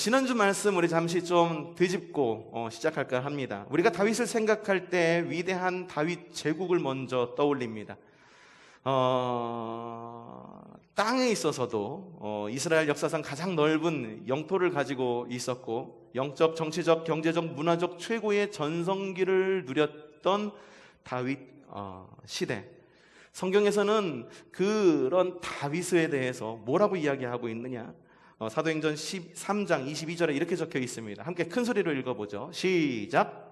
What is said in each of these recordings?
지난주 말씀 우리 잠시 좀 되짚고 시작할까 합니다. 우리가 다윗을 생각할 때 위대한 다윗 제국을 먼저 떠올립니다. 땅에 있어서도 이스라엘 역사상 가장 넓은 영토를 가지고 있었고, 영적, 정치적, 경제적, 문화적 최고의 전성기를 누렸던 다윗 시대. 성경에서는 그런 다윗에 대해서 뭐라고 이야기하고 있느냐? 사도행전 13장 22절에 이렇게 적혀 있습니다. 함께 큰 소리로 읽어보죠. 시작.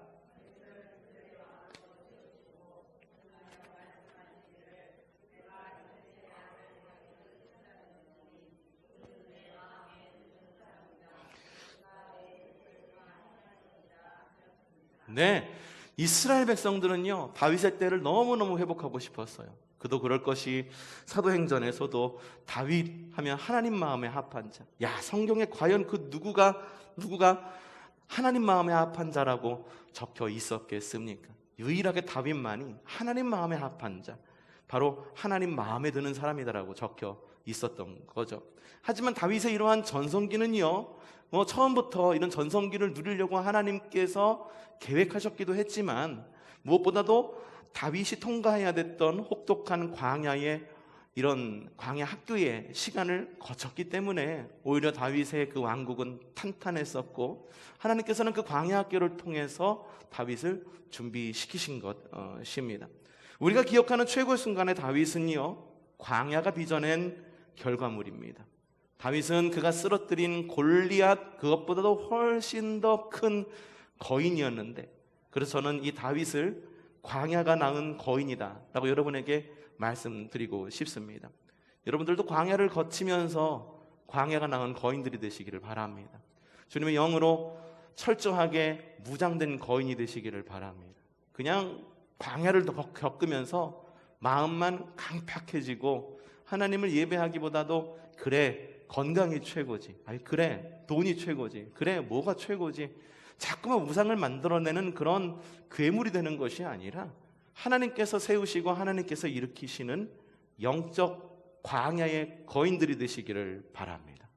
네, 이스라엘 백성들은요, 다윗의 때를 너무너무 회복하고 싶었어요. 그도 그럴 것이 사도행전에서도 다윗 하면 하나님 마음에 합한 자. 야, 성경에 과연 그 누구가 하나님 마음에 합한 자라고 적혀 있었겠습니까? 유일하게 다윗만이 하나님 마음에 합한 자, 바로 하나님 마음에 드는 사람이다라고 적혀 있었던 거죠. 하지만 다윗의 이러한 전성기는요, 처음부터 이런 전성기를 누리려고 하나님께서 계획하셨기도 했지만, 무엇보다도 다윗이 통과해야 됐던 혹독한 광야의 이런 광야 학교의 시간을 거쳤기 때문에 오히려 다윗의 그 왕국은 탄탄했었고, 하나님께서는 그 광야 학교를 통해서 다윗을 준비시키신 것입니다. 우리가 기억하는 최고의 순간의 다윗은요, 광야가 빚어낸 결과물입니다. 다윗은 그가 쓰러뜨린 골리앗, 그것보다도 훨씬 더 큰 거인이었는데, 그래서 저는 이 다윗을 광야가 낳은 거인이다 라고 여러분에게 말씀드리고 싶습니다. 여러분들도 광야를 거치면서 광야가 낳은 거인들이 되시기를 바랍니다. 주님의 영으로 철저하게 무장된 거인이 되시기를 바랍니다. 그냥 광야를 겪으면서 마음만 강팍해지고 하나님을 예배하기보다도 그래, 건강이 최고지, 그래, 돈이 최고지, 그래, 뭐가 최고지, 자꾸만 우상을 만들어내는 그런 괴물이 되는 것이 아니라 하나님께서 세우시고 하나님께서 일으키시는 영적 광야의 거인들이 되시기를 바랍니다.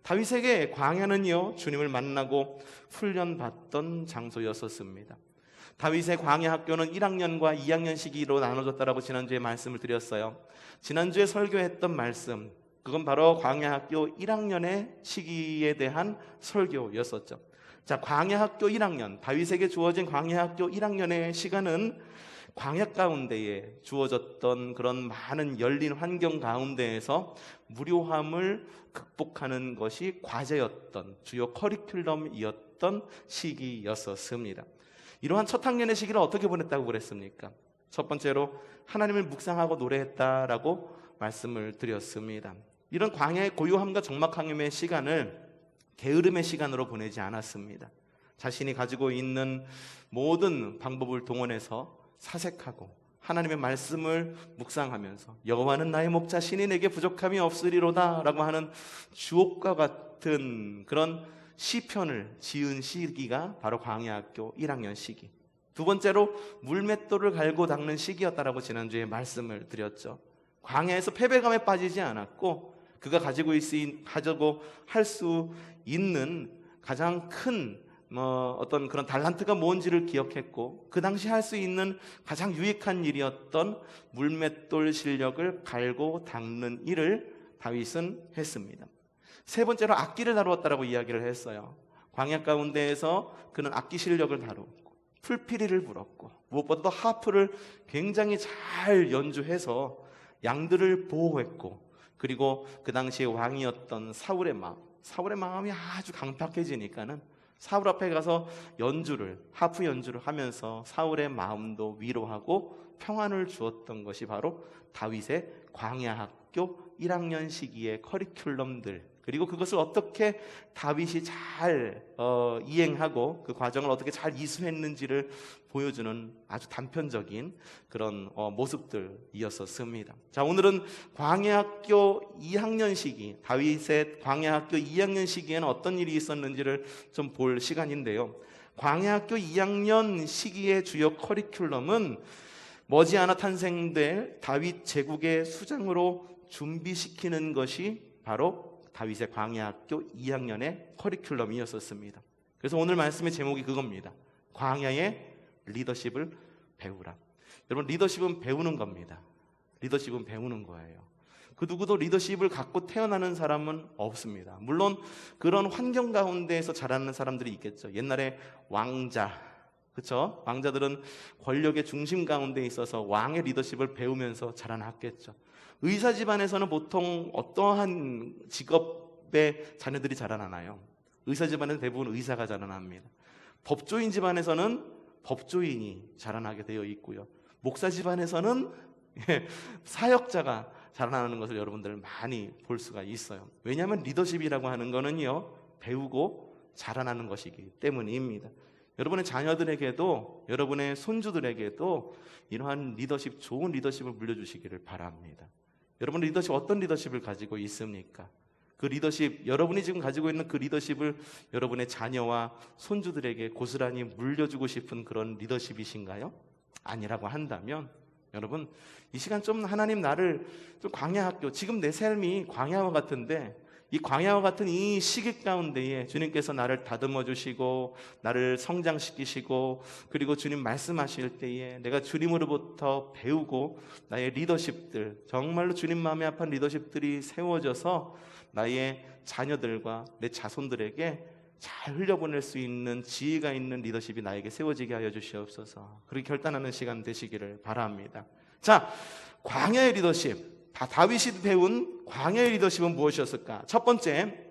다윗에게 광야는요, 주님을 만나고 훈련받던 장소였었습니다. 다윗의 광야 학교는 1학년과 2학년 시기로 나눠졌다라고 지난주에 말씀을 드렸어요. 지난주에 설교했던 말씀, 그건 바로 광야 학교 1학년의 시기에 대한 설교였었죠. 자, 광야 학교 1학년, 다윗에게 주어진 광야 학교 1학년의 시간은 광야 가운데에 주어졌던 그런 많은 열린 환경 가운데에서 무료함을 극복하는 것이 과제였던, 주요 커리큘럼이었던 시기였었습니다. 이러한 첫 학년의 시기를 어떻게 보냈다고 그랬습니까? 첫 번째로 하나님을 묵상하고 노래했다라고 말씀을 드렸습니다. 이런 광야의 고요함과 적막함의 시간을 게으름의 시간으로 보내지 않았습니다. 자신이 가지고 있는 모든 방법을 동원해서 사색하고 하나님의 말씀을 묵상하면서 여호와는 나의 목자, 신이 내게 부족함이 없으리로다 라고 하는 주옥과 같은 그런 시편을 지은 시기가 바로 광야학교 1학년 시기. 두 번째로 물맷돌을 갈고 닦는 시기였다라고 지난주에 말씀을 드렸죠. 광야에서 패배감에 빠지지 않았고, 그가 가지고 할 수 있는 가장 큰 어떤 그런 달란트가 뭔지를 기억했고, 그 당시 할 수 있는 가장 유익한 일이었던 물맷돌 실력을 갈고 닦는 일을 다윗은 했습니다. 세 번째로 악기를 다루었다라고 이야기를 했어요. 광야 가운데에서 그는 악기 실력을 다루었고, 풀피리를 불었고, 무엇보다도 하프를 굉장히 잘 연주해서 양들을 보호했고, 그리고 그 당시에 왕이었던 사울의 마음이 아주 강팍해지니까는 사울 앞에 가서 하프 연주를 하면서 사울의 마음도 위로하고 평안을 주었던 것이 바로 다윗의 광야 학교 1학년 시기의 커리큘럼들, 그리고 그것을 어떻게 다윗이 잘 이행하고 그 과정을 어떻게 잘 이수했는지를 보여주는 아주 단편적인 그런 모습들이었습니다. 자, 오늘은 광야학교 2학년 시기, 다윗의 광야학교 2학년 시기에는 어떤 일이 있었는지를 좀 볼 시간인데요. 광야학교 2학년 시기의 주요 커리큘럼은 머지않아 탄생될 다윗 제국의 수장으로 준비시키는 것이 바로 다윗의 광야학교 2학년의 커리큘럼이었었습니다. 그래서 오늘 말씀의 제목이 그겁니다. 광야의 리더십을 배우라. 여러분, 리더십은 배우는 겁니다. 리더십은 배우는 거예요. 그 누구도 리더십을 갖고 태어나는 사람은 없습니다. 물론 그런 환경 가운데에서 자라는 사람들이 있겠죠. 옛날에 왕자, 그렇죠? 왕자들은 권력의 중심 가운데 있어서 왕의 리더십을 배우면서 자라났겠죠. 의사 집안에서는 보통 어떠한 직업의 자녀들이 자라나나요? 의사 집안은 대부분 의사가 자라납니다. 법조인 집안에서는 법조인이 자라나게 되어 있고요. 목사 집안에서는 사역자가 자라나는 것을 여러분들 많이 볼 수가 있어요. 왜냐하면 리더십이라고 하는 거는요, 배우고 자라나는 것이기 때문입니다. 여러분의 자녀들에게도, 여러분의 손주들에게도 이러한 리더십, 좋은 리더십을 물려주시기를 바랍니다. 여러분 리더십, 어떤 리더십을 가지고 있습니까? 그 리더십, 여러분이 지금 가지고 있는 그 리더십을 여러분의 자녀와 손주들에게 고스란히 물려주고 싶은 그런 리더십이신가요? 아니라고 한다면 여러분, 이 시간 좀 하나님 나를 좀 광야학교, 지금 내 삶이 광야와 같은데 이 광야와 같은 이 시기 가운데에 주님께서 나를 다듬어 주시고 나를 성장시키시고, 그리고 주님 말씀하실 때에 내가 주님으로부터 배우고 나의 리더십들, 정말로 주님 마음에 합한 리더십들이 세워져서 나의 자녀들과 내 자손들에게 잘 흘려보낼 수 있는 지혜가 있는 리더십이 나에게 세워지게 하여 주시옵소서. 그렇게 결단하는 시간 되시기를 바랍니다. 자, 광야의 리더십, 다윗이 배운 광야의 리더십은 무엇이었을까? 첫 번째,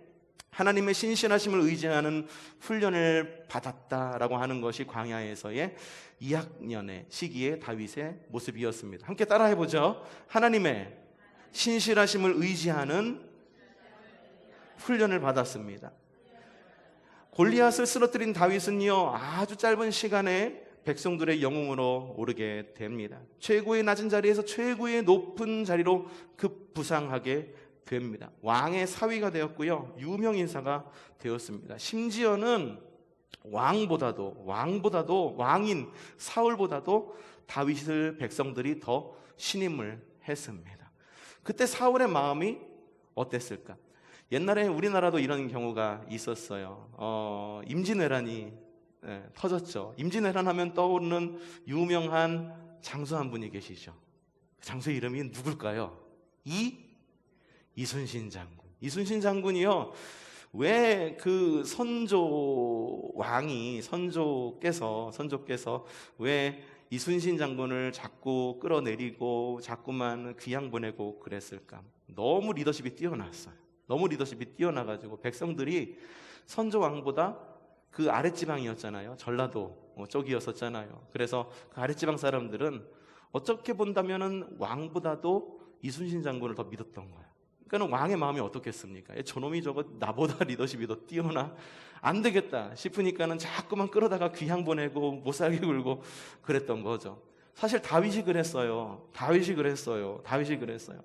하나님의 신실하심을 의지하는 훈련을 받았다라고 하는 것이 광야에서의 2학년의 시기의 다윗의 모습이었습니다. 함께 따라해보죠. 하나님의 신실하심을 의지하는 훈련을 받았습니다. 골리앗을 쓰러뜨린 다윗은요, 아주 짧은 시간에 백성들의 영웅으로 오르게 됩니다. 최고의 낮은 자리에서 최고의 높은 자리로 급부상하게 됩니다. 왕의 사위가 되었고요, 유명 인사가 되었습니다. 심지어는 왕인 사울보다도 다윗을 백성들이 더 신임을 했습니다. 그때 사울의 마음이 어땠을까? 옛날에 우리나라도 이런 경우가 있었어요. 임진왜란이 터졌죠. 임진왜란 하면 떠오르는 유명한 장수 한 분이 계시죠. 그 장수의 이름이 누굴까요? 이순신 장군. 이순신 장군이요, 왜 그 선조께서 왜 이순신 장군을 자꾸 끌어내리고 자꾸만 귀양 보내고 그랬을까? 너무 리더십이 뛰어났어요. 너무 리더십이 뛰어나가지고 백성들이 선조왕보다 그 아랫지방이었잖아요. 전라도 쪽이었었잖아요. 그래서 그 아랫지방 사람들은 어떻게 본다면은 왕보다도 이순신 장군을 더 믿었던 거예요. 그러니까 왕의 마음이 어떻겠습니까? 저놈이 저거 나보다 리더십이 더 뛰어나, 안 되겠다 싶으니까는 자꾸만 끌어다가 귀양 보내고 못 살게 굴고 그랬던 거죠. 사실 다윗이 그랬어요.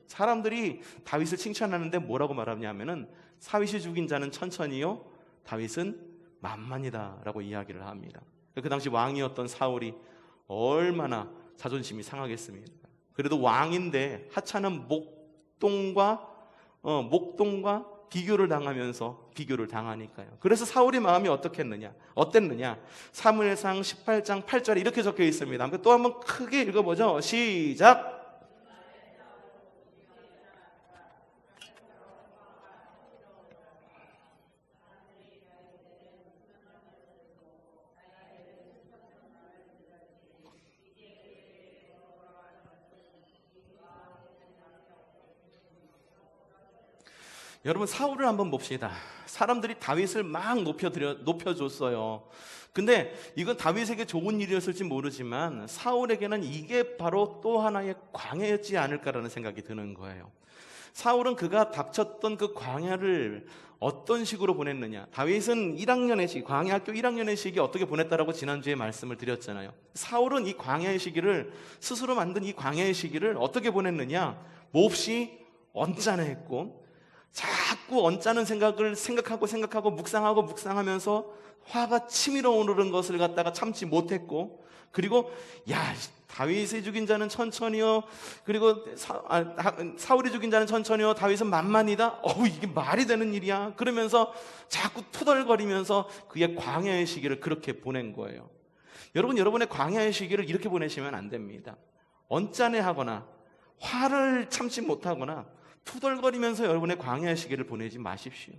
사람들이 다윗을 칭찬하는데 뭐라고 말하냐면은 사윗이 죽인 자는 천천히요, 다윗은 만만이다 라고 이야기를 합니다. 그 당시 왕이었던 사울이 얼마나 자존심이 상하겠습니까? 그래도 왕인데 하찮은 목동과 비교를 당하니까요. 그래서 사울의 마음이 어땠느냐? 사무엘상 18장 8절에 이렇게 적혀 있습니다. 또 한번 크게 읽어보죠. 시작. 여러분, 사울을 한번 봅시다. 사람들이 다윗을 막 높여줬어요. 근데 이건 다윗에게 좋은 일이었을지 모르지만 사울에게는 이게 바로 또 하나의 광야였지 않을까라는 생각이 드는 거예요. 사울은 그가 닥쳤던 그 광야를 어떤 식으로 보냈느냐? 다윗은 광야학교 1학년의 시기 어떻게 보냈다라고 지난주에 말씀을 드렸잖아요. 사울은 이 광야의 시기를, 스스로 만든 이 광야의 시기를 어떻게 보냈느냐? 몹시 언짢아했고 자꾸 언짢은 생각을 생각하고 묵상하면서 화가 치밀어 오르는 것을 갖다가 참지 못했고, 그리고 야, 다윗이 죽인 자는 천천히요, 그리고 사울이 죽인 자는 천천히요, 다윗은 만만이다. 이게 말이 되는 일이야. 그러면서 자꾸 투덜거리면서 그의 광야의 시기를 그렇게 보낸 거예요. 여러분, 여러분의 광야의 시기를 이렇게 보내시면 안 됩니다. 언짢아하거나 화를 참지 못하거나 투덜거리면서 여러분의 광야의 시기를 보내지 마십시오.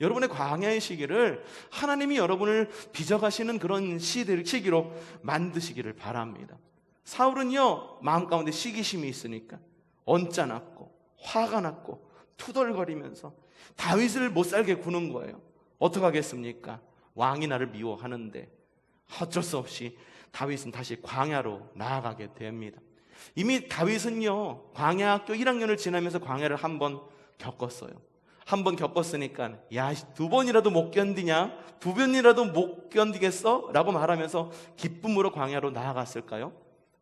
여러분의 광야의 시기를 하나님이 여러분을 빚어가시는 그런 시기로 만드시기를 바랍니다. 사울은요, 마음 가운데 시기심이 있으니까 언짢았고 화가 났고 투덜거리면서 다윗을 못 살게 구는 거예요. 어떡하겠습니까? 왕이 나를 미워하는데. 어쩔 수 없이 다윗은 다시 광야로 나아가게 됩니다. 이미 다윗은요, 광야 학교 1학년을 지나면서 광야를 한 번 겪었어요. 한 번 겪었으니까 야, 2번이라도 못 견디냐? 2번이라도 못 견디겠어? 라고 말하면서 기쁨으로 광야로 나아갔을까요?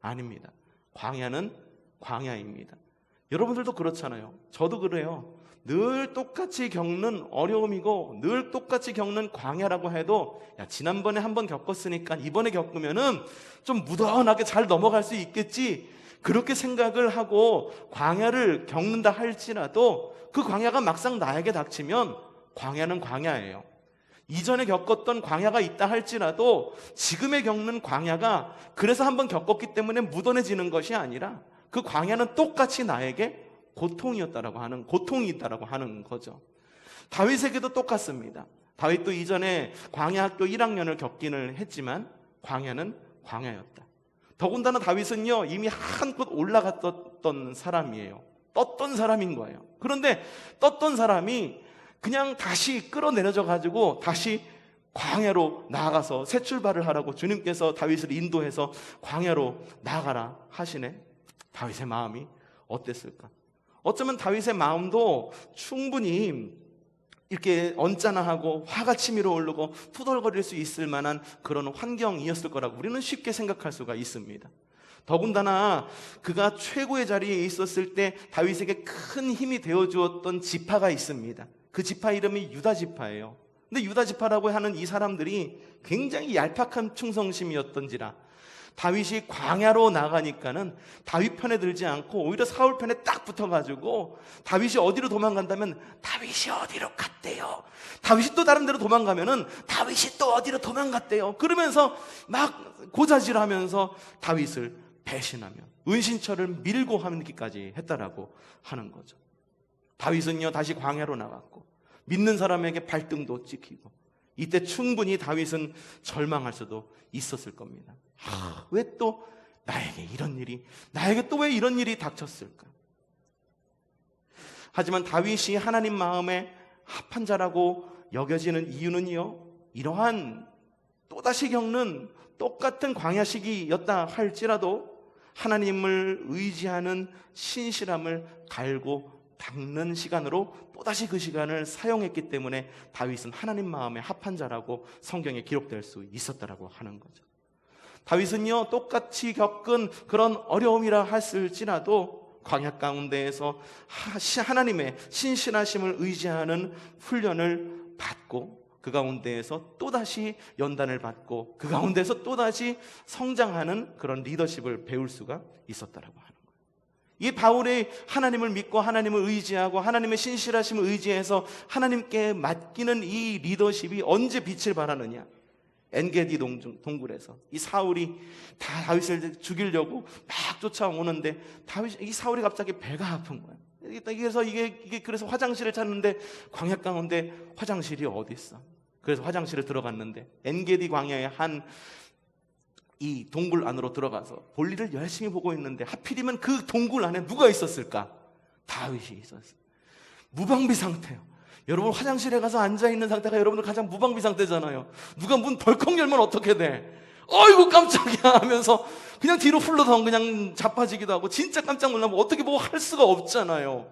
아닙니다. 광야는 광야입니다. 여러분들도 그렇잖아요. 저도 그래요. 늘 똑같이 겪는 어려움이고 늘 똑같이 겪는 광야라고 해도, 야, 지난번에 한 번 겪었으니까 이번에 겪으면은 좀 무던하게 잘 넘어갈 수 있겠지, 그렇게 생각을 하고 광야를 겪는다 할지라도 그 광야가 막상 나에게 닥치면 광야는 광야예요. 이전에 겪었던 광야가 있다 할지라도 지금에 겪는 광야가 그래서 한번 겪었기 때문에 무던해지는 것이 아니라 그 광야는 똑같이 나에게 고통이 있다라고 하는 거죠. 다윗에게도 똑같습니다. 다윗도 이전에 광야 학교 1학년을 겪기는 했지만 광야는 광야였다. 더군다나 다윗은요, 이미 한껏 올라갔던 사람이에요. 떴던 사람인 거예요. 그런데 떴던 사람이 그냥 다시 끌어내려져 가지고 다시 광야로 나아가서 새 출발을 하라고 주님께서 다윗을 인도해서 광야로 나아가라 하시네. 다윗의 마음이 어땠을까? 어쩌면 다윗의 마음도 충분히 이렇게 언짢아하고 화가 치밀어 오르고 투덜거릴 수 있을 만한 그런 환경이었을 거라고 우리는 쉽게 생각할 수가 있습니다. 더군다나 그가 최고의 자리에 있었을 때 다윗에게 큰 힘이 되어주었던 지파가 있습니다. 그 지파 이름이 유다 지파예요. 근데 유다 지파라고 하는 이 사람들이 굉장히 얄팍한 충성심이었던지라 다윗이 광야로 나가니까는 다윗 편에 들지 않고 오히려 사울 편에 딱 붙어가지고 다윗이 어디로 도망간다면 다윗이 어디로 갔대요. 다윗이 또 다른 데로 도망가면은 다윗이 또 어디로 도망갔대요. 그러면서 막 고자질하면서 다윗을 배신하며 은신처를 밀고 하기까지 했다라고 하는 거죠. 다윗은요, 다시 광야로 나갔고 믿는 사람에게 발등도 찍히고 이때 충분히 다윗은 절망할 수도 있었을 겁니다. 왜 또 나에게 이런 일이, 나에게 또 왜 이런 일이 닥쳤을까? 하지만 다윗이 하나님 마음에 합한 자라고 여겨지는 이유는요, 이러한 또다시 겪는 똑같은 광야 시기였다 할지라도 하나님을 의지하는 신실함을 갈고 닦는 시간으로 또다시 그 시간을 사용했기 때문에 다윗은 하나님 마음에 합한 자라고 성경에 기록될 수 있었다라고 하는 거죠. 다윗은요, 똑같이 겪은 그런 어려움이라 했을지라도 광야 가운데에서 하나님의 신실하심을 의지하는 훈련을 받고 그 가운데에서 또다시 연단을 받고 그 가운데서 또다시 성장하는 그런 리더십을 배울 수가 있었다라고 하는 거예요. 이 바울이 하나님을 믿고 하나님을 의지하고 하나님의 신실하심을 의지해서 하나님께 맡기는 이 리더십이 언제 빛을 발하느냐? 엔게디 동굴에서 이 사울이 다 다윗을 죽이려고 막 쫓아오는데 이 사울이 갑자기 배가 아픈 거예요. 그래서 그래서 화장실을 찾는데 광야 가운데 화장실이 어디 있어? 그래서 화장실에 들어갔는데 엔게디 광야의 한 이 동굴 안으로 들어가서 볼일을 열심히 보고 있는데 하필이면 그 동굴 안에 누가 있었을까? 다윗이 있었어요. 무방비 상태요. 여러분, 화장실에 가서 앉아있는 상태가 여러분들 가장 무방비 상태잖아요. 누가 문 벌컥 열면 어떻게 돼? 어이구 깜짝이야 하면서 그냥 뒤로 흘러서 그냥 자빠지기도 하고 진짜 깜짝 놀라면 어떻게 뭐 할 수가 없잖아요.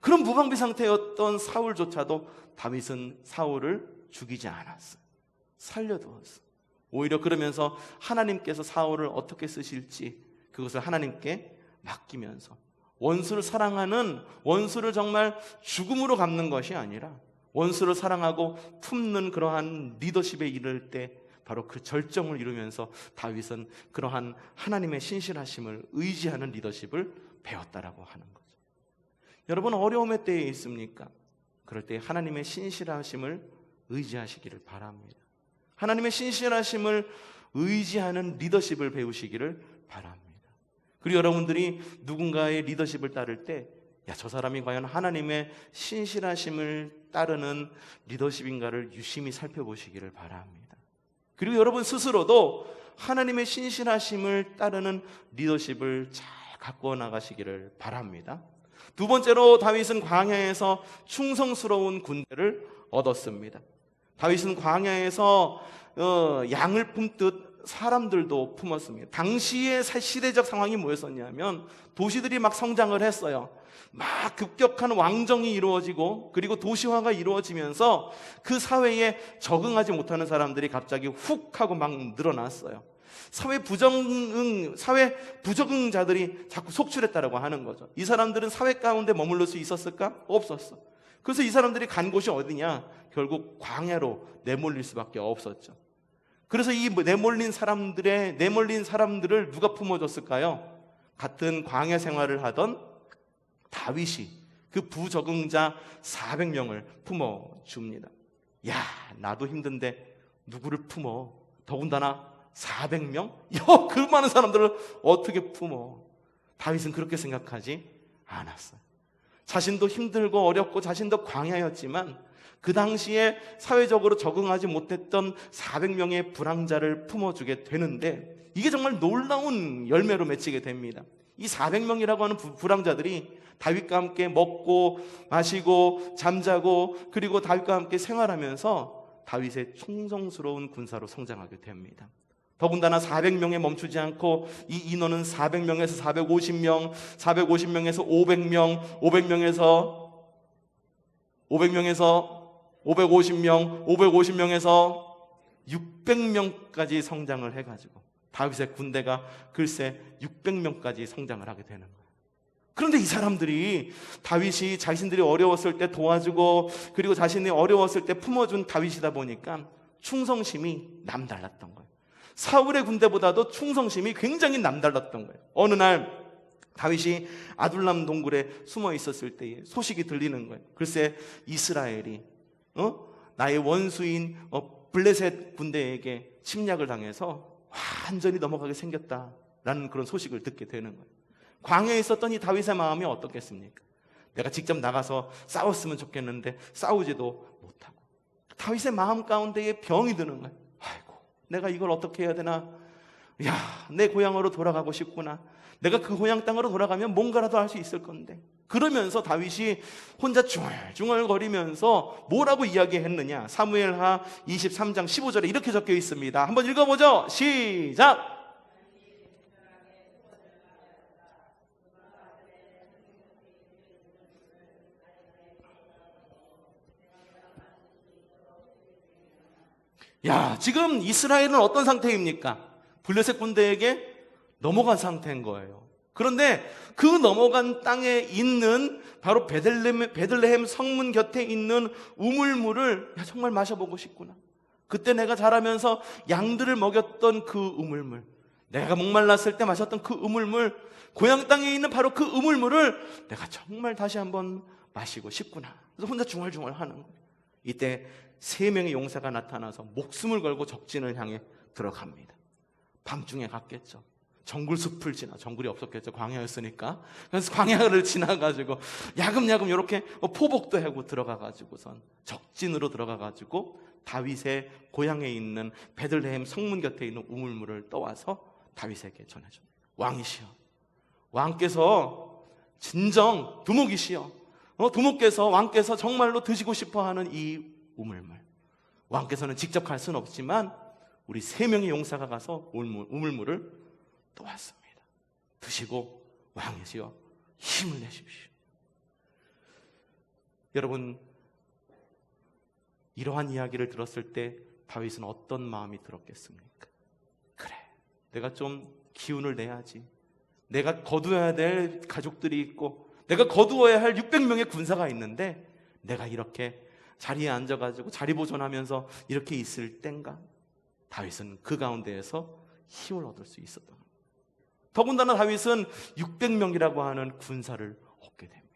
그런 무방비 상태였던 사울조차도 다윗은 사울을 죽이지 않았어요. 살려두었어요. 오히려 그러면서 하나님께서 사울을 어떻게 쓰실지 그것을 하나님께 맡기면서 원수를 사랑하는, 원수를 정말 죽음으로 갚는 것이 아니라 원수를 사랑하고 품는 그러한 리더십에 이를 때 바로 그 절정을 이루면서 다윗은 그러한 하나님의 신실하심을 의지하는 리더십을 배웠다라고 하는 거죠. 여러분, 어려움의 때에 있습니까? 그럴 때 하나님의 신실하심을 의지하시기를 바랍니다. 하나님의 신실하심을 의지하는 리더십을 배우시기를 바랍니다. 그리고 여러분들이 누군가의 리더십을 따를 때, 야, 저 사람이 과연 하나님의 신실하심을 따르는 리더십인가를 유심히 살펴보시기를 바랍니다. 그리고 여러분 스스로도 하나님의 신실하심을 따르는 리더십을 잘 가꾸어 나가시기를 바랍니다. 두 번째로 다윗은 광야에서 충성스러운 군대를 얻었습니다. 다윗은 광야에서 양을 품듯 사람들도 품었습니다. 당시의 시대적 상황이 뭐였었냐면 도시들이 막 성장을 했어요. 막 급격한 왕정이 이루어지고 그리고 도시화가 이루어지면서 그 사회에 적응하지 못하는 사람들이 갑자기 훅 하고 막 늘어났어요. 사회 부적응자들이 자꾸 속출했다라고 하는 거죠. 이 사람들은 사회 가운데 머물러 수 있었을까? 없었어. 그래서 이 사람들이 간 곳이 어디냐? 결국 광야로 내몰릴 수밖에 없었죠. 그래서 이 내몰린 사람들을 누가 품어줬을까요? 같은 광야 생활을 하던 다윗이 그 부적응자 400명을 품어줍니다. 야, 나도 힘든데 누구를 품어? 더군다나 400명? 그 많은 사람들을 어떻게 품어? 다윗은 그렇게 생각하지 않았어요. 자신도 힘들고 어렵고 자신도 광야였지만 그 당시에 사회적으로 적응하지 못했던 400명의 불황자를 품어주게 되는데 이게 정말 놀라운 열매로 맺히게 됩니다. 이 400명이라고 하는 불황자들이 다윗과 함께 먹고 마시고 잠자고 그리고 다윗과 함께 생활하면서 다윗의 충성스러운 군사로 성장하게 됩니다. 더군다나 400명에 멈추지 않고 이 인원은 400명에서 450명, 450명에서 500명, 500명에서 550명, 550명에서 600명까지 성장을 해가지고 다윗의 군대가 글쎄 600명까지 성장을 하게 되는 거예요. 그런데 이 사람들이 다윗이 자신들이 어려웠을 때 도와주고 그리고 자신이 어려웠을 때 품어준 다윗이다 보니까 충성심이 남달랐던 거예요. 사울의 군대보다도 충성심이 굉장히 남달랐던 거예요. 어느 날 다윗이 아둘람 동굴에 숨어 있었을 때에 소식이 들리는 거예요. 글쎄 이스라엘이 나의 원수인 블레셋 군대에게 침략을 당해서 완전히 넘어가게 생겼다라는 그런 소식을 듣게 되는 거예요. 광야에 있었던 이 다윗의 마음이 어떻겠습니까? 내가 직접 나가서 싸웠으면 좋겠는데 싸우지도 못하고 다윗의 마음 가운데에 병이 드는 거예요. 아이고, 내가 이걸 어떻게 해야 되나? 야, 내 고향으로 돌아가고 싶구나. 내가 그 고향 땅으로 돌아가면 뭔가라도 할 수 있을 건데. 그러면서 다윗이 혼자 중얼중얼거리면서 뭐라고 이야기했느냐? 사무엘하 23장 15절에 이렇게 적혀 있습니다. 한번 읽어보죠. 시작! 야, 지금 이스라엘은 어떤 상태입니까? 블레셋 군대에게 넘어간 상태인 거예요. 그런데 그 넘어간 땅에 있는 바로 베들레헴 성문 곁에 있는 우물물을 정말 마셔보고 싶구나. 그때 내가 자라면서 양들을 먹였던 그 우물물, 내가 목말랐을 때 마셨던 그 우물물, 고향 땅에 있는 바로 그 우물물을 내가 정말 다시 한번 마시고 싶구나. 그래서 혼자 중얼중얼 하는 거예요. 이때 3명의 용사가 나타나서 목숨을 걸고 적진을 향해 들어갑니다. 밤중에 갔겠죠. 정글숲을 지나, 정글이 없었겠죠. 광야였으니까. 그래서 광야를 지나가지고 야금야금 이렇게 포복도 하고 들어가가지고선 적진으로 들어가가지고 다윗의 고향에 있는 베들레헴 성문 곁에 있는 우물물을 떠와서 다윗에게 전해줍니다. 왕이시여, 왕께서 진정 두목이시여, 두목께서 왕께서 정말로 드시고 싶어하는 이 우물물, 왕께서는 직접 갈 수는 없지만 우리 3명의 용사가 가서 우물물을 떠왔습니다. 드시고 왕이시여 힘을 내십시오. 여러분, 이러한 이야기를 들었을 때 다윗은 어떤 마음이 들었겠습니까? 그래, 내가 좀 기운을 내야지, 내가 거두어야 될 가족들이 있고 내가 거두어야 할 600명의 군사가 있는데 내가 이렇게 자리에 앉아가지고 자리 보존하면서 이렇게 있을 땐가? 다윗은 그 가운데에서 힘을 얻을 수 있었던 겁니다. 더군다나 다윗은 600명이라고 하는 군사를 얻게 됩니다.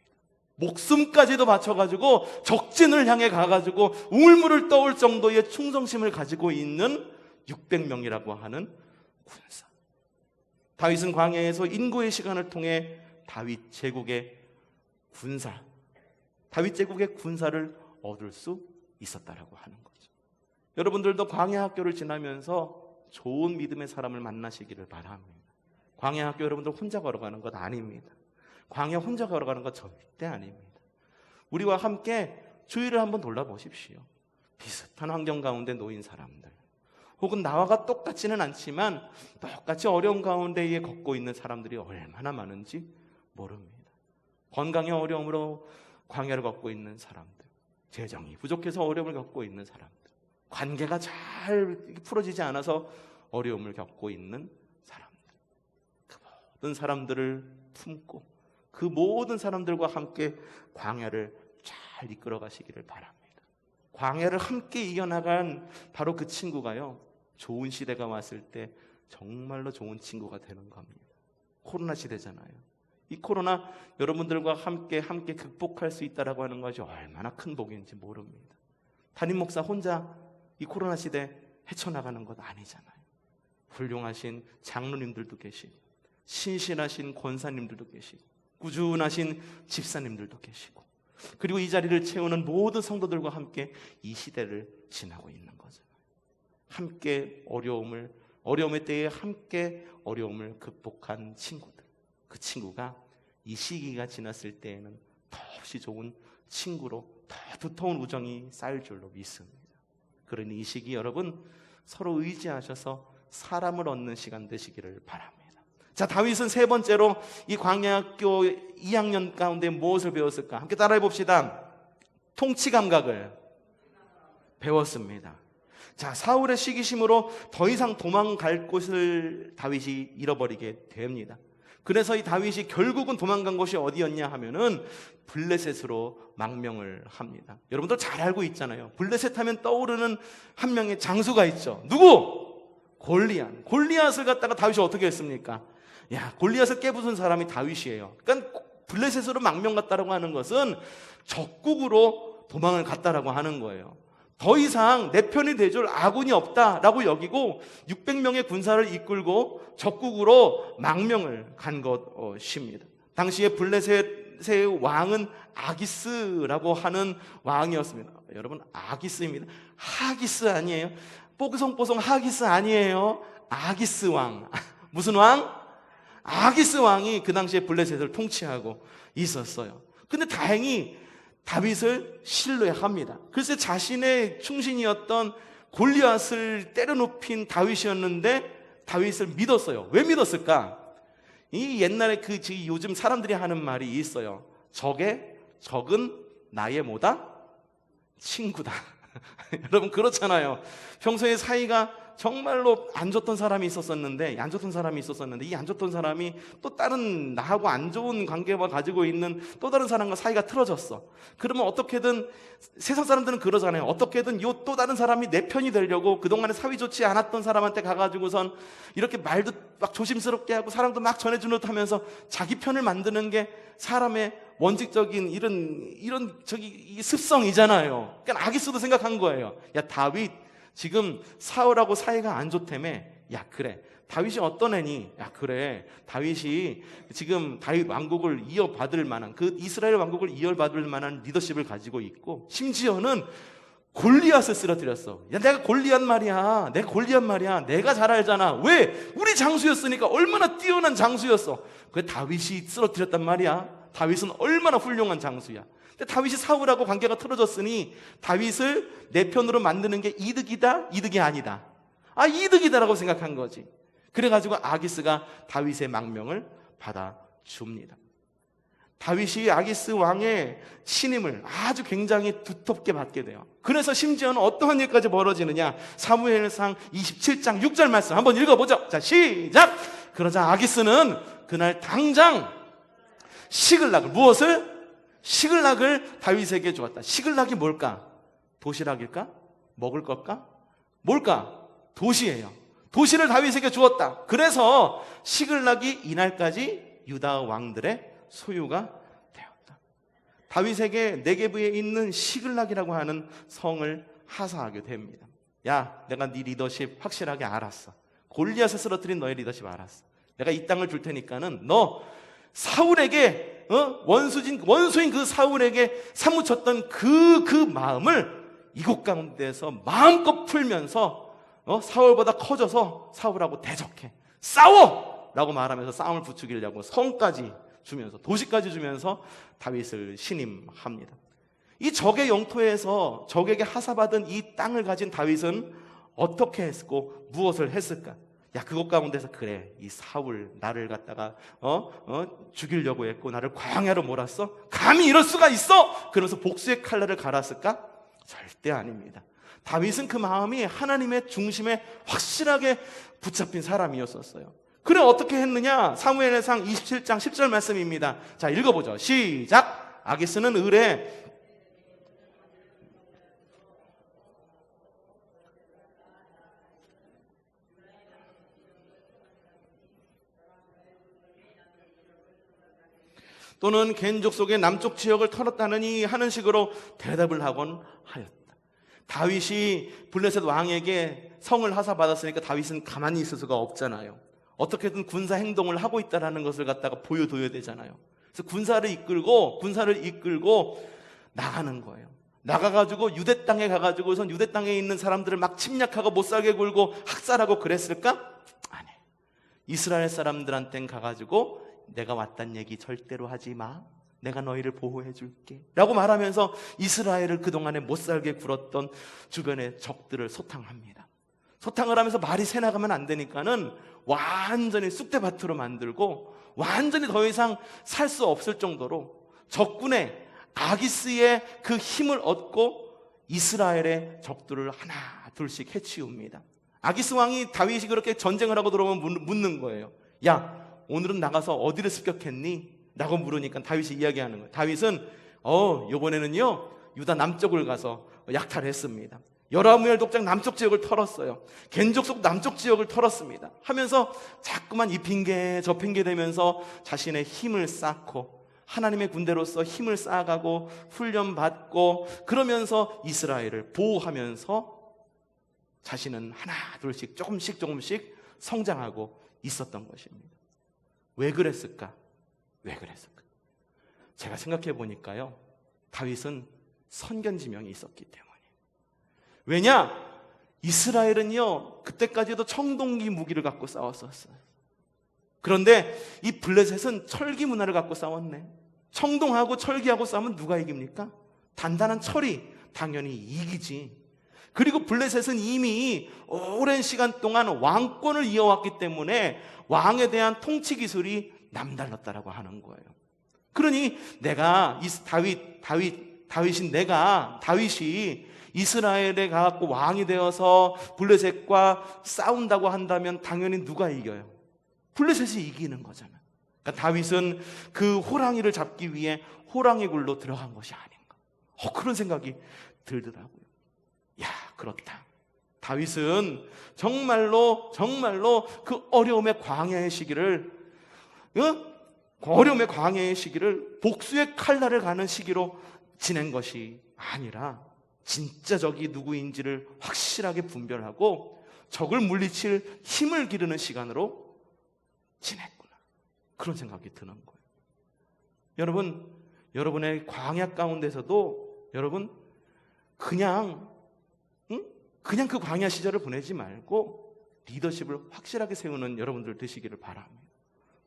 목숨까지도 바쳐가지고 적진을 향해 가가지고 우물물을 떠올 정도의 충성심을 가지고 있는 600명이라고 하는 군사. 다윗은 광야에서 인고의 시간을 통해 다윗 제국의 군사를 얻을 수 있었다라고 하는 거죠. 여러분들도 광야 학교를 지나면서 좋은 믿음의 사람을 만나시기를 바랍니다. 광야 학교 여러분들 혼자 걸어가는 것 아닙니다. 광야 혼자 걸어가는 것 절대 아닙니다. 우리와 함께 주위를 한번 돌아보십시오. 비슷한 환경 가운데 놓인 사람들, 혹은 나와 똑같지는 않지만 똑같이 어려운 가운데에 걷고 있는 사람들이 얼마나 많은지 모릅니다. 건강의 어려움으로 광야를 걷고 있는 사람들, 재정이 부족해서 어려움을 겪고 있는 사람들, 관계가 잘 풀어지지 않아서 어려움을 겪고 있는 사람들, 그 모든 사람들을 품고 그 모든 사람들과 함께 광야를 잘 이끌어 가시기를 바랍니다. 광야를 함께 이겨나간 바로 그 친구가요, 좋은 시대가 왔을 때 정말로 좋은 친구가 되는 겁니다. 코로나 시대잖아요. 이 코로나 여러분들과 함께 극복할 수 있다라고 하는 것이 얼마나 큰 복인지 모릅니다. 담임 목사 혼자 이 코로나 시대 헤쳐나가는 것 아니잖아요. 훌륭하신 장로님들도 계시고, 신실하신 권사님들도 계시고, 꾸준하신 집사님들도 계시고, 그리고 이 자리를 채우는 모든 성도들과 함께 이 시대를 지나고 있는 거죠. 함께 어려움의 때에 함께 어려움을 극복한 친구들, 그 친구가 이 시기가 지났을 때에는 더없이 좋은 친구로 더 두터운 우정이 쌓일 줄로 믿습니다. 그러니 이 시기 여러분 서로 의지하셔서 사람을 얻는 시간 되시기를 바랍니다. 자, 다윗은 세 번째로 이 광야학교 2학년 가운데 무엇을 배웠을까? 함께 따라해 봅시다. 통치 감각을 배웠습니다. 자, 사울의 시기심으로 더 이상 도망갈 곳을 다윗이 잃어버리게 됩니다. 그래서 이 다윗이 결국은 도망간 곳이 어디였냐 하면은 블레셋으로 망명을 합니다. 여러분들 잘 알고 있잖아요. 블레셋 하면 떠오르는 한 명의 장수가 있죠. 누구? 골리앗을 갖다가 다윗이 어떻게 했습니까? 야, 골리앗을 깨부순 사람이 다윗이에요. 그러니까 블레셋으로 망명 갔다라고 하는 것은 적국으로 도망을 갔다라고 하는 거예요. 더 이상 내 편이 될 줄 아군이 없다라고 여기고 600명의 군사를 이끌고 적국으로 망명을 간 것입니다. 당시에 블레셋의 왕은 아기스라고 하는 왕이었습니다. 여러분, 아기스입니다. 하기스 아니에요. 뽀송뽀송 하기스 아니에요. 아기스 왕. 무슨 왕? 아기스 왕이 그 당시에 블레셋을 통치하고 있었어요. 근데 다행히 다윗을 신뢰합니다. 그래서 자신의 충신이었던 골리앗을 때려눕힌 다윗이었는데 다윗을 믿었어요. 왜 믿었을까? 이 옛날에 요즘 사람들이 하는 말이 있어요. 적은 나의 뭐다? 친구다. 여러분 그렇잖아요. 평소에 사이가 정말로 안 좋던 사람이 있었었는데 이 안 좋던 사람이 또 다른 나하고 안 좋은 관계와 가지고 있는 또 다른 사람과 사이가 틀어졌어. 그러면 어떻게든 세상 사람들은 그러잖아요. 어떻게든 또 다른 사람이 내 편이 되려고 그동안에 사이 좋지 않았던 사람한테 가가지고선 이렇게 말도 막 조심스럽게 하고 사랑도 막 전해주는 듯 하면서 자기 편을 만드는 게 사람의 원칙적인 이런 습성이잖아요. 그러니까 아기스도 생각한 거예요. 야, 다윗 지금 사울하고 사이가 안 좋다며. 야, 그래, 다윗이 어떤 애니? 야, 그래, 다윗이 지금 다윗 왕국을 이어받을 만한, 그 이스라엘 왕국을 이어받을 만한 리더십을 가지고 있고, 심지어는 골리앗을 쓰러뜨렸어. 야, 내가 골리앗 말이야. 내가 잘 알잖아. 왜? 우리 장수였으니까. 얼마나 뛰어난 장수였어. 그래, 다윗이 쓰러뜨렸단 말이야. 다윗은 얼마나 훌륭한 장수야. 근데 다윗이 사울하고 관계가 틀어졌으니 다윗을 내 편으로 만드는 게 이득이다? 이득이 아니다? 이득이다라고 생각한 거지. 그래가지고 아기스가 다윗의 망명을 받아줍니다. 다윗이 아기스 왕의 신임을 아주 굉장히 두텁게 받게 돼요. 그래서 심지어는 어떠한 일까지 벌어지느냐, 사무엘상 27장 6절 말씀 한번 읽어보죠. 자, 시작! 그러자 아기스는 그날 당장 시글락을, 무엇을? 시글락을 다윗에게 주었다. 시글락이 뭘까? 도시락일까? 먹을 것까? 뭘까? 도시예요. 도시를 다윗에게 주었다. 그래서 시글락이 이날까지 유다 왕들의 소유가 되었다. 다윗에게 네게브에 있는 시글락이라고 하는 성을 하사하게 됩니다. 야, 내가 네 리더십 확실하게 알았어. 골리앗을 쓰러뜨린 너의 리더십 알았어. 내가 이 땅을 줄 테니까는 너 사울에게 원수인 그 사울에게 사무쳤던 그 마음을 이곳 가운데서 마음껏 풀면서 사울보다 커져서 사울하고 대적해. 싸워! 라고 말하면서 싸움을 부추기려고 성까지 주면서, 도시까지 주면서 다윗을 신임합니다. 이 적의 영토에서 적에게 하사받은 이 땅을 가진 다윗은 어떻게 했고 무엇을 했을까? 야, 그것 가운데서 그래, 이 사울 나를 갖다가 죽이려고 했고 나를 광야로 몰았어? 감히 이럴 수가 있어? 그러면서 복수의 칼날을 갈았을까? 절대 아닙니다. 다윗은 그 마음이 하나님의 중심에 확실하게 붙잡힌 사람이었었어요. 그래, 어떻게 했느냐? 사무엘상 27장 10절 말씀입니다. 자, 읽어보죠. 시작. 아기스는 을에 또는 겐족 속의 남쪽 지역을 털었다느니 하는 식으로 대답을 하곤 하였다. 다윗이 블레셋 왕에게 성을 하사받았으니까 다윗은 가만히 있을 수가 없잖아요. 어떻게든 군사 행동을 하고 있다는 것을 갖다가 보여줘야 되잖아요. 그래서 군사를 이끌고 나가는 거예요. 나가가지고 유대 땅에 가가지고선 유대 땅에 있는 사람들을 막 침략하고 못살게 굴고 학살하고 그랬을까? 아니, 이스라엘 사람들한텐 가가지고 내가 왔단 얘기 절대로 하지 마. 내가 너희를 보호해 줄게 라고 말하면서 이스라엘을 그동안에 못살게 굴었던 주변의 적들을 소탕합니다. 소탕을 하면서 말이 새나가면 안 되니까는 완전히 쑥대밭으로 만들고 완전히 더 이상 살 수 없을 정도로 적군의 아기스의 그 힘을 얻고 이스라엘의 적들을 하나 둘씩 해치웁니다. 아기스 왕이 다윗이 그렇게 전쟁을 하고 들어오면 묻는 거예요. 야, 오늘은 나가서 어디를 습격했니? 라고 물으니까 다윗이 이야기하는 거예요. 다윗은 이번에는요 유다 남쪽을 가서 약탈했습니다. 여라무엘 독장 남쪽 지역을 털었어요. 겐족 속 남쪽 지역을 털었습니다 하면서 자꾸만 이 핑계 저 핑계 대면서 자신의 힘을 쌓고 하나님의 군대로서 힘을 쌓아가고 훈련받고 그러면서 이스라엘을 보호하면서 자신은 하나 둘씩 조금씩 성장하고 있었던 것입니다. 왜 그랬을까? 제가 생각해 보니까요, 다윗은 선견지명이 있었기 때문이에요. 왜냐? 이스라엘은요 그때까지도 청동기 무기를 갖고 싸웠었어요. 그런데 이 블레셋은 철기 문화를 갖고 싸웠네. 청동하고 철기하고 싸우면 누가 이깁니까? 단단한 철이 당연히 이기지. 그리고 블레셋은 이미 오랜 시간 동안 왕권을 이어왔기 때문에 왕에 대한 통치 기술이 남달랐다라고 하는 거예요. 그러니 다윗이 이스라엘에 가갖고 왕이 되어서 블레셋과 싸운다고 한다면 당연히 누가 이겨요? 블레셋이 이기는 거잖아요. 그러니까 다윗은 그 호랑이를 잡기 위해 호랑이 굴로 들어간 것이 아닌가. 그런 생각이 들더라고요. 야, 그렇다. 다윗은 정말로 그 어려움의 광야의 시기를 복수의 칼날을 가는 시기로 지낸 것이 아니라 진짜 적이 누구인지를 확실하게 분별하고 적을 물리칠 힘을 기르는 시간으로 지냈구나. 그런 생각이 드는 거예요. 여러분, 여러분의 광야 가운데서도 여러분 그냥 그 광야 시절을 보내지 말고 리더십을 확실하게 세우는 여러분들 되시기를 바랍니다.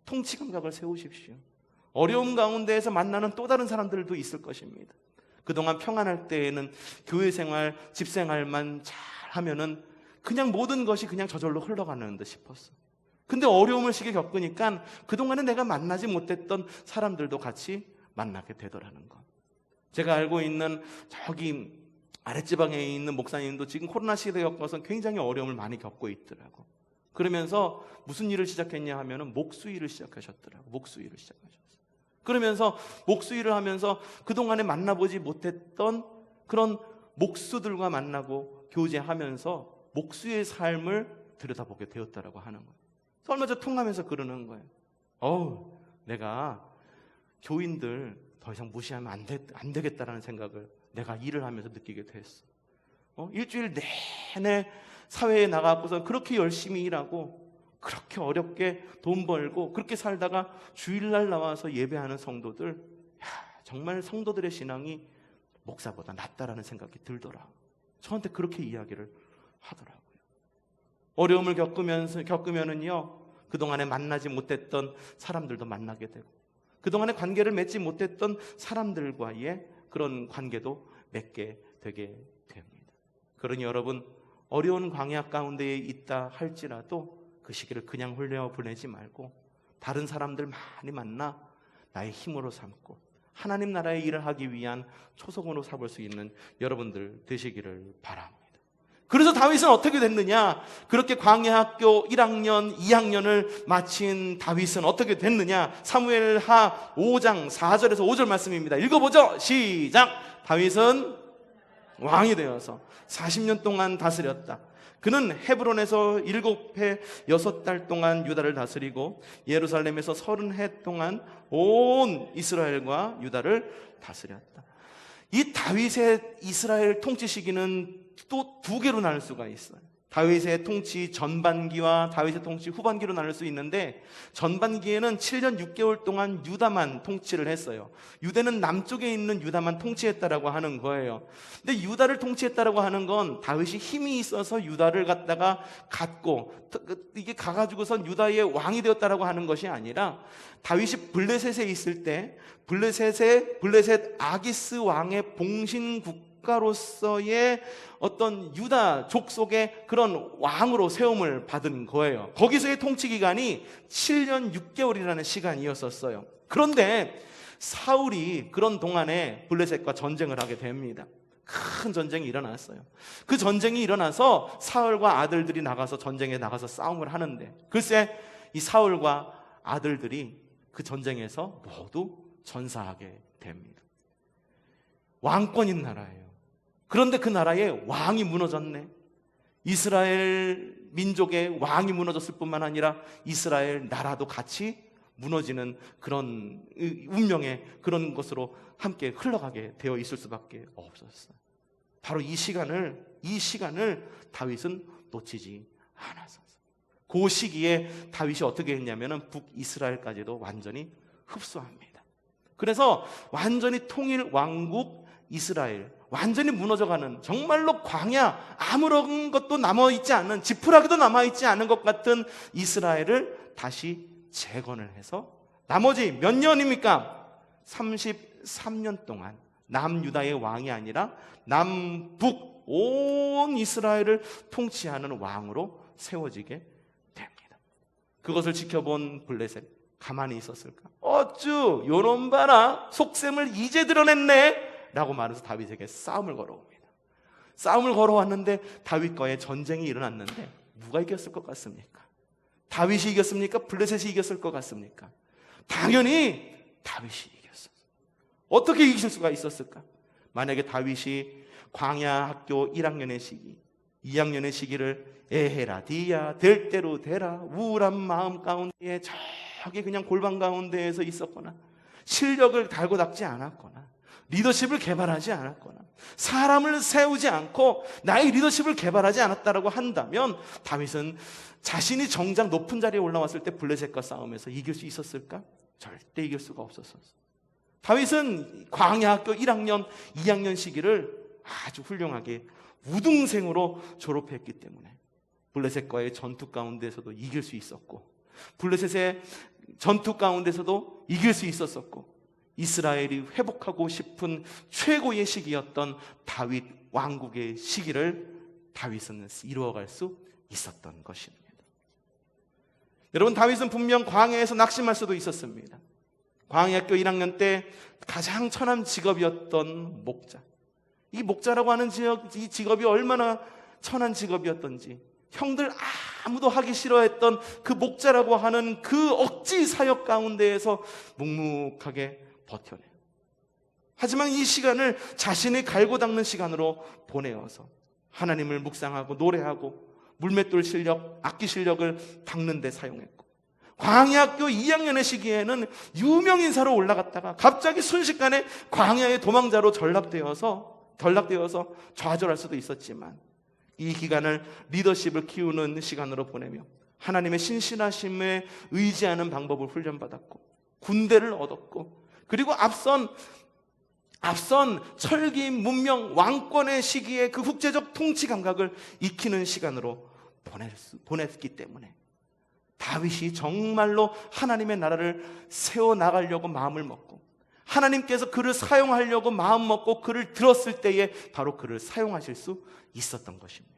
통치 감각을 세우십시오. 어려움 가운데에서 만나는 또 다른 사람들도 있을 것입니다. 그동안 평안할 때에는 교회 생활, 집 생활만 잘 하면은 그냥 모든 것이 그냥 저절로 흘러가는 듯 싶었어. 근데 어려움을 시기 겪으니까 그동안에 내가 만나지 못했던 사람들도 같이 만나게 되더라는 것. 제가 알고 있는 저기 아랫지방에 있는 목사님도 지금 코로나 시대에 겪어서 굉장히 어려움을 많이 겪고 있더라고. 그러면서 무슨 일을 시작했냐 하면은 목수일을 시작하셨더라고요. 목수일을 시작하셨어요. 그러면서 목수일을 하면서 그동안에 만나보지 못했던 그런 목수들과 만나고 교제하면서 목수의 삶을 들여다보게 되었다라고 하는 거예요. 얼마 전 통하면서 그러는 거예요. 내가 교인들 더 이상 무시하면 안 되겠다라는 생각을 내가 일을 하면서 느끼게 됐어. 일주일 내내 사회에 나가고서 그렇게 열심히 일하고 그렇게 어렵게 돈 벌고 그렇게 살다가 주일날 나와서 예배하는 성도들, 정말 성도들의 신앙이 목사보다 낫다라는 생각이 들더라. 저한테 그렇게 이야기를 하더라고요. 어려움을 겪으면은요, 그동안에 만나지 못했던 사람들도 만나게 되고 그동안에 관계를 맺지 못했던 사람들과의 그런 관계도 맺게 되게 됩니다. 그러니 여러분, 어려운 광야 가운데에 있다 할지라도 그 시기를 그냥 흘려 보내지 말고 다른 사람들 많이 만나 나의 힘으로 삼고 하나님 나라의 일을 하기 위한 초석으로 삼을 수 있는 여러분들 되시기를 바랍니다. 그래서 다윗은 어떻게 됐느냐? 그렇게 광야학교 1학년, 2학년을 마친 다윗은 어떻게 됐느냐? 사무엘하 5장 4절에서 5절 말씀입니다. 읽어보죠. 시작! 다윗은 왕이 되어서 40년 동안 다스렸다. 그는 헤브론에서 7해 6달 동안 유다를 다스리고 예루살렘에서 30해 동안 온 이스라엘과 유다를 다스렸다. 이 다윗의 이스라엘 통치 시기는 또 두 개로 나눌 수가 있어요. 다윗의 통치 전반기와 다윗의 통치 후반기로 나눌 수 있는데, 전반기에는 7년 6개월 동안 유다만 통치를 했어요. 유대는 남쪽에 있는 유다만 통치했다라고 하는 거예요. 근데 유다를 통치했다라고 하는 건 다윗이 힘이 있어서 유다를 갖다가 갖고 이게 가가지고선 유다의 왕이 되었다라고 하는 것이 아니라, 다윗이 블레셋에 있을 때 블레셋 아기스 왕의 봉신 국가로서의 어떤 유다 족속의 그런 왕으로 세움을 받은 거예요. 거기서의 통치 기간이 7년 6개월이라는 시간이었었어요. 그런데 사울이 그런 동안에 블레셋과 전쟁을 하게 됩니다. 큰 전쟁이 일어났어요. 그 전쟁이 일어나서 사울과 아들들이 나가서 전쟁에 나가서 싸움을 하는데, 글쎄 이 사울과 아들들이 그 전쟁에서 모두 전사하게 됩니다. 왕권인 나라예요. 그런데 그 나라의 왕이 무너졌네. 이스라엘 민족의 왕이 무너졌을 뿐만 아니라 이스라엘 나라도 같이 무너지는 그런 운명의 그런 것으로 함께 흘러가게 되어 있을 수밖에 없었어요. 바로 이 시간을 다윗은 놓치지 않았어요. 그 시기에 다윗이 어떻게 했냐면은 북이스라엘까지도 완전히 흡수합니다. 그래서 완전히 통일 왕국 이스라엘, 완전히 무너져가는, 정말로 광야, 아무런 것도 남아있지 않은, 지푸라기도 남아있지 않은 것 같은 이스라엘을 다시 재건을 해서 나머지 몇 년입니까? 33년 동안 남유다의 왕이 아니라 남북 온 이스라엘을 통치하는 왕으로 세워지게 됩니다. 그것을 지켜본 블레셋 가만히 있었을까? 어쭈, 요놈 봐라, 속셈을 이제 드러냈네 라고 말해서 다윗에게 싸움을 걸어옵니다. 싸움을 걸어왔는데 다윗과의 전쟁이 일어났는데 누가 이겼을 것 같습니까? 다윗이 이겼습니까? 블레셋이 이겼을 것 같습니까? 당연히 다윗이 이겼어요. 어떻게 이길 수가 있었을까? 만약에 다윗이 광야 학교 1학년의 시기, 2학년의 시기를 에헤라디야, 될 대로 되라, 우울한 마음 가운데에 저기 그냥 골방 가운데에서 있었거나, 실력을 달고 닦지 않았거나, 리더십을 개발하지 않았거나, 사람을 세우지 않고 나의 리더십을 개발하지 않았다라고 한다면 다윗은 자신이 정작 높은 자리에 올라왔을 때 블레셋과 싸움에서 이길 수 있었을까? 절대 이길 수가 없었어요. 다윗은 광야학교 1학년, 2학년 시기를 아주 훌륭하게 우등생으로 졸업했기 때문에 블레셋과의 전투 가운데서도 이길 수 있었고, 블레셋의 전투 가운데서도 이길 수 있었었고, 이스라엘이 회복하고 싶은 최고의 시기였던 다윗 왕국의 시기를 다윗은 이루어갈 수 있었던 것입니다. 여러분, 다윗은 분명 광야에서 낙심할 수도 있었습니다. 광야학교 1학년 때 가장 천한 직업이었던 목자, 이 목자라고 하는 이 직업이 얼마나 천한 직업이었던지, 형들 아무도 하기 싫어했던 그 목자라고 하는 그 억지 사역 가운데에서 묵묵하게 버텨내요. 하지만 이 시간을 자신이 갈고 닦는 시간으로 보내어서 하나님을 묵상하고 노래하고 물맷돌 실력, 악기 실력을 닦는 데 사용했고, 광야학교 2학년의 시기에는 유명 인사로 올라갔다가 갑자기 순식간에 광야의 도망자로 전락되어서 좌절할 수도 있었지만, 이 기간을 리더십을 키우는 시간으로 보내며 하나님의 신실하심에 의지하는 방법을 훈련받았고, 군대를 얻었고, 그리고 앞선 철기, 문명, 왕권의 시기에 그 국제적 통치 감각을 익히는 시간으로 보냈기 때문에 다윗이 정말로 하나님의 나라를 세워나가려고 마음을 먹고, 하나님께서 그를 사용하려고 마음 먹고 그를 들었을 때에 바로 그를 사용하실 수 있었던 것입니다.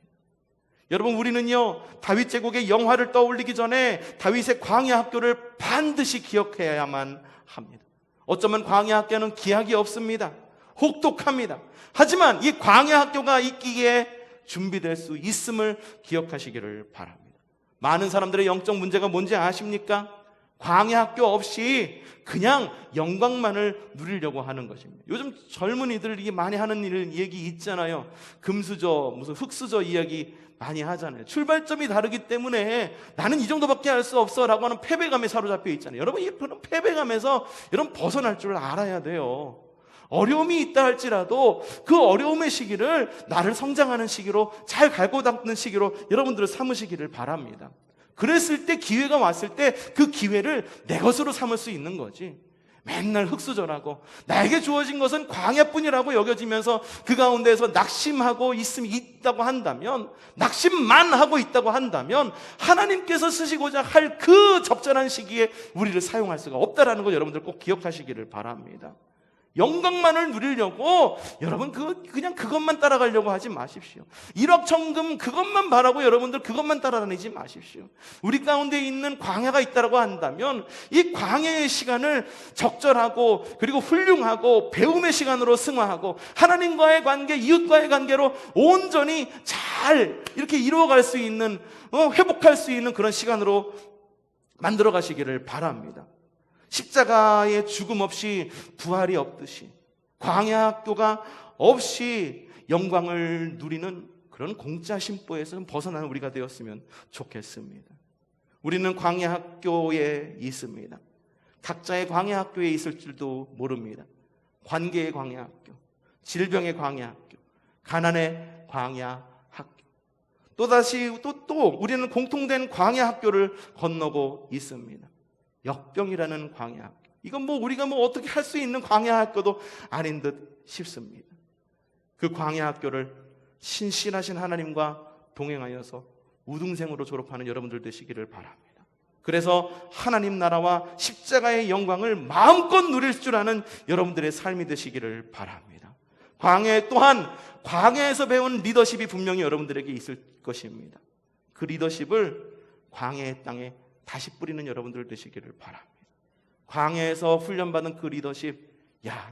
여러분, 우리는요, 다윗 제국의 영화를 떠올리기 전에 다윗의 광야 학교를 반드시 기억해야만 합니다. 어쩌면 광야 학교는 기약이 없습니다. 혹독합니다. 하지만 이 광야 학교가 있기에 준비될 수 있음을 기억하시기를 바랍니다. 많은 사람들의 영적 문제가 뭔지 아십니까? 광야 학교 없이 그냥 영광만을 누리려고 하는 것입니다. 요즘 젊은이들이 많이 하는 얘기 있잖아요. 금수저, 무슨 흙수저 이야기 많이 하잖아요. 출발점이 다르기 때문에 나는 이 정도밖에 할 수 없어 라고 하는 패배감에 사로잡혀 있잖아요. 여러분, 이 패배감에서 벗어날 줄 알아야 돼요. 어려움이 있다 할지라도 그 어려움의 시기를 나를 성장하는 시기로, 잘 갈고 닦는 시기로 여러분들을 삼으시기를 바랍니다. 그랬을 때, 기회가 왔을 때 그 기회를 내 것으로 삼을 수 있는 거지, 맨날 흙수저라고 나에게 주어진 것은 광야뿐이라고 여겨지면서 그 가운데에서 낙심하고 있다고 한다면, 낙심만 하고 있다고 한다면 하나님께서 쓰시고자 할 그 적절한 시기에 우리를 사용할 수가 없다라는 걸 여러분들 꼭 기억하시기를 바랍니다. 영광만을 누리려고 여러분 그냥 그것만 따라가려고 하지 마십시오. 일확천금 그것만 바라고 여러분들 그것만 따라다니지 마십시오. 우리 가운데 있는 광야가 있다고 한다면 이 광야의 시간을 적절하고 그리고 훌륭하고 배움의 시간으로 승화하고 하나님과의 관계, 이웃과의 관계로 온전히 잘 이렇게 이루어갈 수 있는, 회복할 수 있는 그런 시간으로 만들어 가시기를 바랍니다. 십자가의 죽음 없이 부활이 없듯이 광야 학교가 없이 영광을 누리는 그런 공짜 심보에서 벗어나는 우리가 되었으면 좋겠습니다. 우리는 광야 학교에 있습니다. 각자의 광야 학교에 있을 줄도 모릅니다. 관계의 광야 학교, 질병의 광야 학교, 가난의 광야 학교, 또다시 또 우리는 공통된 광야 학교를 건너고 있습니다. 역병이라는 광야 학교. 이건 우리가 어떻게 할 수 있는 광야 학교도 아닌 듯 싶습니다. 그 광야 학교를 신실하신 하나님과 동행하여서 우등생으로 졸업하는 여러분들 되시기를 바랍니다. 그래서 하나님 나라와 십자가의 영광을 마음껏 누릴 줄 아는 여러분들의 삶이 되시기를 바랍니다. 또한 광야에서 배운 리더십이 분명히 여러분들에게 있을 것입니다. 그 리더십을 광야의 땅에 다시 뿌리는 여러분들 되시기를 바랍니다. 광야에서 훈련받은 그 리더십,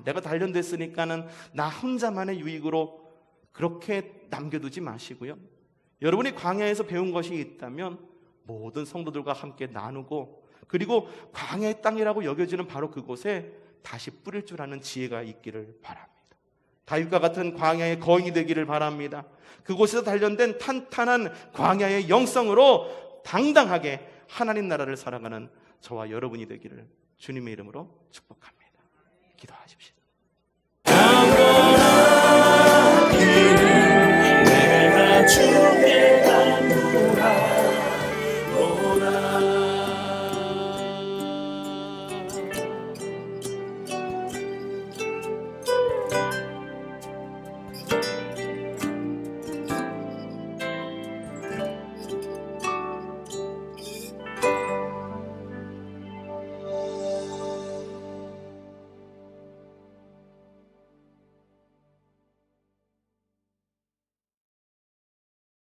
내가 단련됐으니까는 나 혼자만의 유익으로 그렇게 남겨두지 마시고요. 여러분이 광야에서 배운 것이 있다면 모든 성도들과 함께 나누고, 그리고 광야의 땅이라고 여겨지는 바로 그곳에 다시 뿌릴 줄 아는 지혜가 있기를 바랍니다. 다윗과 같은 광야의 거인이 되기를 바랍니다. 그곳에서 단련된 탄탄한 광야의 영성으로 당당하게 하나님 나라를 살아가는 저와 여러분이 되기를 주님의 이름으로 축복합니다. 기도하십시오.